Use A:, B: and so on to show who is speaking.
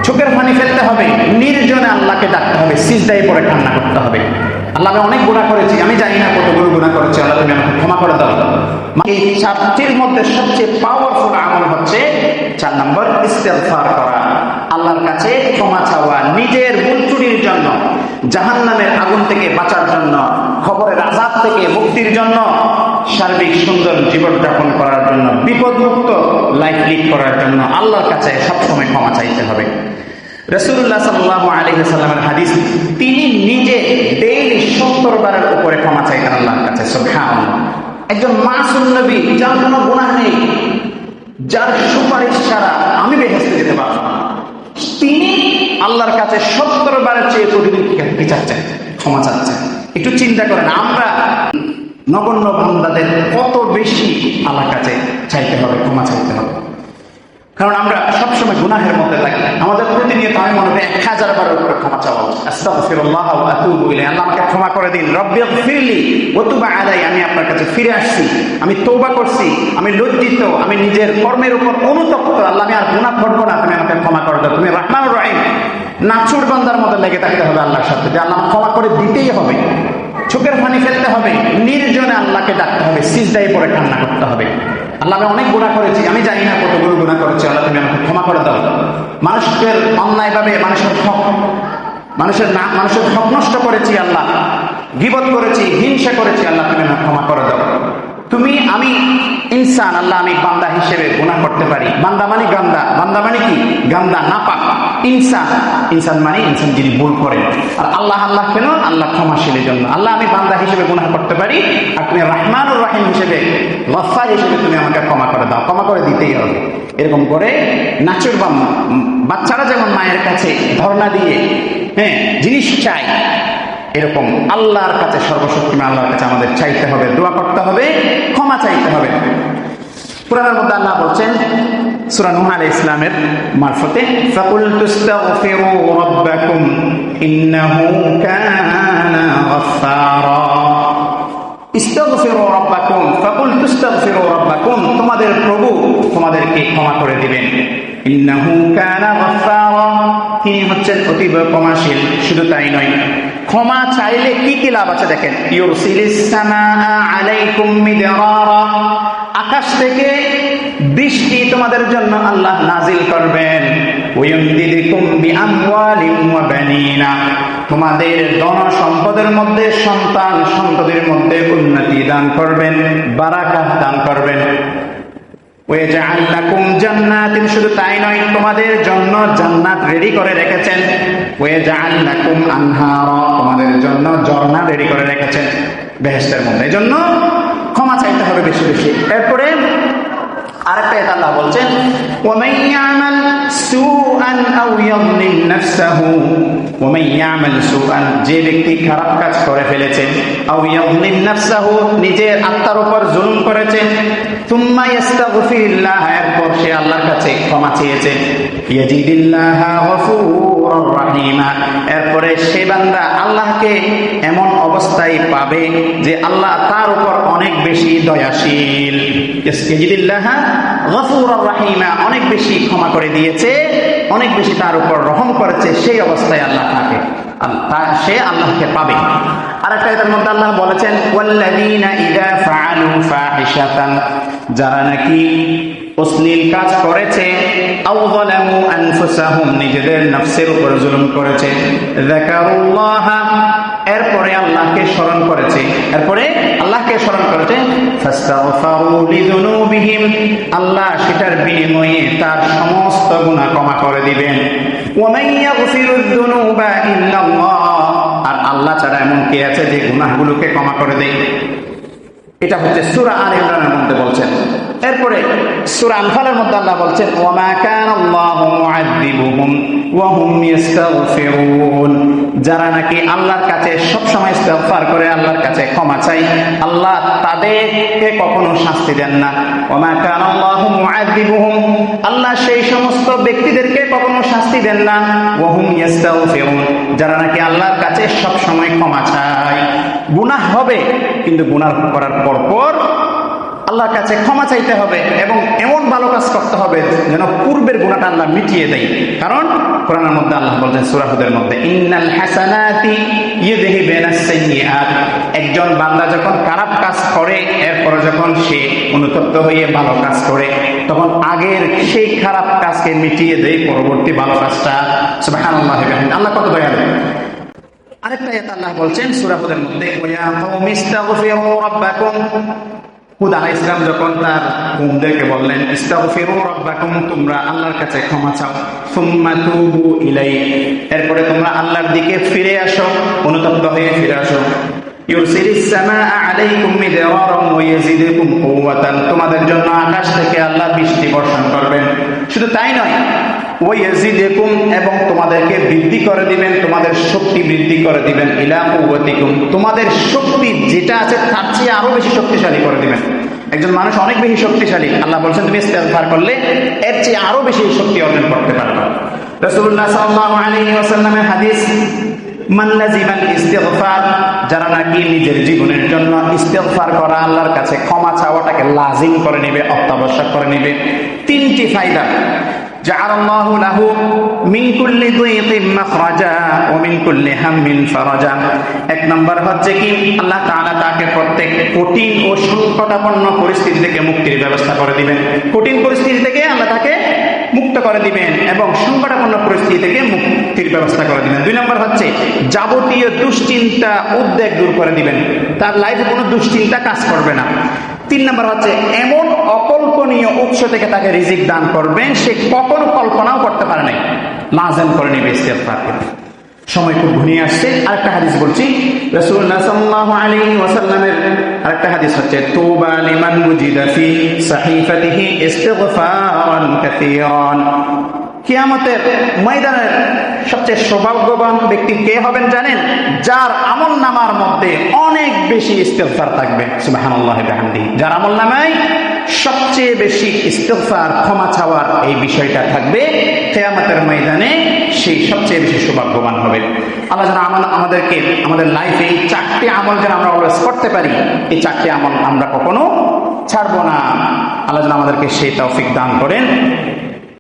A: চোখের পানি ফেলতে হবে, নির্জনে আল্লাহকে ডাকতে হবে, সিজদায় পড়ে কান্না করতে হবে। আল্লাহ, আমি অনেক গুনাহ করেছি, আমি জানি না কতগুলো গুনাহ করেছি, আল্লাহ তুমি আমাকে ক্ষমা করে দাও। এই চারটির মধ্যে সবচেয়ে পাওয়ারফুল আমল হচ্ছে 4 নম্বর ইস্তেগফার করা, আল্লাহর কাছে ক্ষমা চাওয়া, নিজের ভুল ত্রুটির জন্য, জাহান্নামের আগুন থেকে বাঁচার জন্য, খবরের আযাব থেকে মুক্তির জন্য, সার্বিক সুন্দর জীবন যাপন করার জন্য, বিপদমুক্ত লাইফ লিড করার জন্য আল্লাহর কাছে সবসময় ক্ষমা চাইতে হবে। রাসূলুল্লাহ সাল্লাল্লাহু আলাইহি ওয়াসাল্লামের হাদিস, তিনি নিজে ডেইলি 70 বারের উপরে ক্ষমা চাইতেন আল্লাহর কাছে। সুবহানাল্লাহ। একজন মাসুম নবী, যার কোনো গুনাহ নেই, যার সুপারিশ ছাড়া আমি বেহেশতে যেতে পারব না, তিনি আল্লাহর কাছে 70 বারের চেয়ে প্রতিদিন বিচার চান, ক্ষমা চাচ্ছেন। একটু চিন্তা করেন, আমরা নগণ্য বান্দাদের কত বেশি আল্লাহর কাছে চাইতে হবে, ক্ষমা চাইতে হবে। কারণ আমরা সবসময় গুনাহের মধ্যে থাকি। আমাদের প্রতিনিয়ত আমি মনে হয় 1000 বারের উপরে ক্ষমা চাওয়া উচিত। আস্তাগফিরুল্লাহ ওয়া আতুবু ইলাইহি। আল্লাহ আমাকে ক্ষমা করে দিন। রব্বিগফিরলি ওয়া তুব আলাইহি। আমি আপনার কাছে ফিরে আসছি, আমি তওবা করছি, আমি লজ্জিত, আমি নিজের কর্মের উপর অনুতপ্ত। আল্লাহ, আমি আর গুনাহ করব না, তুমি আমাকে ক্ষমা করে দাও, তুমি রহমানুর রহিম। নাচুর বান্দার মধ্যে লেগে থাকতে হবে আল্লাহর সাথে, যে আল্লাহ ক্ষমা করে দিতেই হবে। চোখের পানি ফেলতে হবে, নির্জনে আল্লাহকে ডাকতে হবে, সিজদায় পড়ে কান্না করতে হবে। আল্লাহ, আমি অনেক গুনাহ করেছি, আমি জানি না কতগুলো গুনাহ করেছি, আল্লাহ তুমি আমাকে ক্ষমা করে দাও। মানুষের অন্যায়ভাবে মানুষের হক নষ্ট করেছি আল্লাহ, গীবত করেছি, হিংসা করেছি, আল্লাহ তুমি আমাকে ক্ষমা করে দাও। আমি ইনসান আল্লাহ, আমি বান্দা হিসেবে গুনাহ করতে পারি। বান্দা মানে গান্দা, বান্দা মানে কি? গান্দা, নাপাক। ইনসান মানে ইনসান যিনি ভুল করেন। আর আল্লাহ কেন? আল্লাহ ক্ষমাশীলের জন্য। আল্লাহ, আমি বান্দা হিসেবে গুনাহ করতে পারি, আর তুমি রহমানুর রহিম হিসেবে, গফফার হিসেবে তুমি আমাকে ক্ষমা করে দাও। ক্ষমা করে দিতেই হবে। এরকম করে নাচুর বাচ্চারা যেমন মায়ের কাছে ধর্ণা দিয়ে জিনিস চাই, এরকম আল্লাহর কাছে, সর্বশক্তিমান আল্লাহর কাছে আমাদের চাইতে হবে, দোয়া করতে হবে, ক্ষমা চাইতে হবে। কুরআনের মধ্যে আল্লাহ বলছেন সূরা নূহ আলাইহিস সালামের মারফতে, ফাকুল তুস্তাগফিরু রাব্বাকুম ইন্নাহু কানা গফফারা। ইস্তাগফিরু রাব্বাকুম, ফাকুল তুস্তাগফিরু রাব্বাকুম, তোমাদের প্রভু তোমাদেরকে ক্ষমা করে দিবেন। ইন্নাহু কানা গফফারা, তিনি হচ্ছেন অতীব ক্ষমাশীল। শুধু তাই নয়, ক্ষমা চাইলে কি কি লাভ আছে দেখেন। ইউরসিলিস সামাআ আলাইকুম মিদরারা, আকাশ থেকে বৃষ্টি তোমাদের জন্য আল্লাহ নাজিল করবেন। ওয়ায়ুমদিদুকুম বিআমওয়ালিন ওয়া বানিনা, তোমাদের ধন সম্পদের মধ্যে, সন্তান সন্ততির মধ্যে উন্নতি দান করবেন, বারাকাত দান করবেন। ওয়াজআল লাকুম জান্নাতিন, শুধু তাই নয়, তোমাদের জন্য জান্নাত রেডি করে রেখেছেন। ওয়াজআল লাকুম আনহারা, তোমাদের জন্য ঝর্ণা রেডি করে রেখেছেন বেহেশতের মধ্যে। এজন্য ক্ষমা চাইতে হবে বেশি বেশি। এরপরে আরেকটা আয়াত আল্লাহ বলছেন, ওয়ামান ইয়ামাল সুআন আও ইয়াযলিম নাফসাহু, ওয়ামান ইয়ামাল সুআন, যে ব্যক্তি খারাপ কাজ করে ফেলেছে, আও ইয়াযলিম নাফসাহু, নিজের আত্মার উপর জুলুম করেছে, সুম্মা ইস্তাগফিরুল্লাহ, এরপর সে আল্লাহর কাছে ক্ষমা চেয়েছে, ইয়াজিদিল্লাহা গফুরুর রাহিমা, এরপরে সে বান্দা আল্লাহকে এমন অবস্থায় পাবে যে আল্লাহ তার উপর অনেক বেশি দয়াশীল। ইয়াজিদিল্লাহা গফুরুর রাহিমা, অনেক বেশি ক্ষমা করে দিয়েছে, অনেক বেশি তার উপর রহম করেছে, সেই অবস্থায় আল্লাহ থাকে, সে আল্লাহকে পাবে। আরেকটা এর মধ্যে আল্লাহ বলেছেন, ওয়াল্লাযীনা ইযা ফাআলু ফাহিশাতান, যারা নাকি অশ্লীল কাজ করেছে, আও যালামু আনফুসাহুম, নিজেদের নফসের উপর জুলুম করেছে, যাকারুল্লাহ, এরপরে আল্লাহকে স্মরণ করেছে, ফাস্তাগফারু লিযুনুবিহিম, আল্লাহ সেটার বিনিময়ে তার সমস্ত গুনাহ ক্ষমা করে দিবেন। ওয়ামান ইয়াগফিরুয যুনুবা ইল্লাল্লাহ, আর আল্লাহ ছাড়া এমন কে আছে যে গুনাহগুলোকে ক্ষমা করে দেয়। এটা হচ্ছে সূরা আলে ইমরানের মধ্যে বলছেন। এরপরে সূরা আনফালের মধ্যে আল্লাহ বলছেন, ওয়ামা কানাল্লাহু মুআযযিবুহুম ওয়া হুম ইস্তাগফিরুন, যারা নাকি আল্লাহর কাছে সব সময় ইস্তিগফার করে, আল্লাহর কাছে ক্ষমা চাই, আল্লাহ তাদেরকে কখনো শাস্তি দেন না। ওয়ামা কানাল্লাহু মুআযযিবুহুম, আল্লাহ সেই সমস্ত ব্যক্তিদেরকে কখনো শাস্তি দেন না, ওয়া হুম ইস্তাগফিরুন, যারা নাকি আল্লাহর কাছে সব সময় ক্ষমা চায়। গুনাহ হবে, কিন্তু গুনাহ করার পর আল্লাহর কাছে ক্ষমা চাইতে হবে এবং এমন ভালো কাজ করতে হবে যেন পূর্বের গুনাহটা আল্লাহ মিটিয়ে দেয়। কারণ কোরআনের মধ্যে আল্লাহ বলছেন সূরা হুদের মধ্যে, ইন্নাল হাসানাতি ইউযহিবুনাস সাইয়্যাত, একজন বান্দা যখন খারাপ কাজ করে এরপর যখন সে অনুতপ্ত হয়ে ভালো কাজ করে তখন আগের সেই খারাপ কাজকে মিটিয়ে দেয় পরবর্তী ভালো কাজটা। সুবহানাল্লাহ, আল্লাহ কত দয়ালু। আরেকটা আয়াত আল্লাহ বলছেন সূরা হুদের মধ্যে, ওয়া কওমিস্তাগফিরু রাব্বাকুম, হুদ আলাইহিস সালাম যখন তার কওমদেরকে বললেন ইস্তাগফিরু রাব্বাকুম, তোমরা আল্লাহর কাছে ক্ষমা চাও, সুম্মা তুবু ইলাইহি, এরপরে তোমরা আল্লাহর দিকে ফিরে আসো, অনুতপ্ত হয়ে ফিরে আসো। ইউরসিলিস সামাআ আলাইকুম মিদরারাম ওয়া ইয়াজিদুকুম কুওয়াতান, তোমাদের জন্য আকাশ থেকে আল্লাহ বৃষ্টি বর্ষণ করবেন। শুধু তাই নয়, ওয়া ইয়াজিদুকুম, এবং তোমাদেরকে বৃদ্ধি করে দিবেন, তোমাদের শক্তি বৃদ্ধি করে দিবেন, ইলা কুওয়াতিকুম, তোমাদের শক্তি যেটা আছে তার চেয়ে আরো বেশি শক্তিশালী করে দিবেন। একজন মানুষ অনেক বেশি শক্তিশালী, আল্লাহ বলছেন তুমি ইস্তেগফার করলে এর চেয়ে আরো বেশি শক্তি অর্জন করতে পারবে। রাসূলুল্লাহ সাল্লাল্লাহু আলাইহি ওয়াসাল্লামের হাদিস, মান লাজিমাল ইস্তিগফার, যারা নাকি নিজের জীবনের জন্য ইস্তিগফার করা, আল্লাহর কাছে ক্ষমা চাওয়াটাকে লাজিম করে নেবে, অত্যাবশ্যক করে নেবে, তিনটি ফায়দা। জাআলাল্লাহু লাহু মিন কুল্লি যায়িকিন মাখরাজা ওয়া মিন কুল্লি হাম্মিন ফারাজা। এক নম্বর হচ্ছে কি, আল্লাহ তাআলা তাকে প্রত্যেক কঠিন ও সংকটাপন্ন পরিস্থিতি থেকে মুক্তির ব্যবস্থা করে দিবেন। কঠিন পরিস্থিতি থেকে আল্লাহ তাকে মুক্ত করে দিবেন এবং সংকটাপন্ন পরিস্থিতি থেকে মুক্তির ব্যবস্থা করে দিবেন। দুই নম্বর হচ্ছে যাবতীয় দুশ্চিন্তা উদ্বেগ দূর করে দিবেন, তার লাইফে কোনো দুশ্চিন্তা কাজ করবে না। তিন নম্বর হচ্ছে এমন অকল্পনীয় উৎস থেকে তাকে রিজিক দান করবেন সে কখনো কল্পনাও করতে পারে নাই, লাজেম করে নেবে ইস্তিগফারকে। সময় খুব ঘনিয়ে আসছে, আরেকটা হাদিস বলছি, রাসূলুল্লাহ সাল্লাল্লাহু আলাইহি ওয়াসাল্লামের আরেকটা হাদিস হচ্ছে, তুবা লিমান ওয়াজিদা ফি সাহিফাতিহি ইস্তিগফারান কাসীরান। কিয়ামতের ময়দানের সবচেয়ে সৌভাগ্যবান ব্যক্তি কে হবেন জানেন? যার আমলনামার মধ্যে অনেক বেশি ইস্তিগফার থাকবে। সুবহানাল্লাহ ওয়া বিহামদিহি, যার আমলনামায় সবচেয়ে বেশি ইস্তিগফার, ক্ষমা চাওয়ার এই বিষয়টা থাকবে, কিয়ামতের ময়দানে সেই সবচেয়ে বেশি সৌভাগ্যবান হবে। আল্লাহ যেন আমাদেরকে আমাদের লাইফে এই চারটি আমল যেন আমরা অলওয়েজ করতে পারি, এই চারটি আমল আমরা কখনো ছাড়বো না। আল্লাহ যেন আমাদেরকে সেই তৌফিক দান করেন।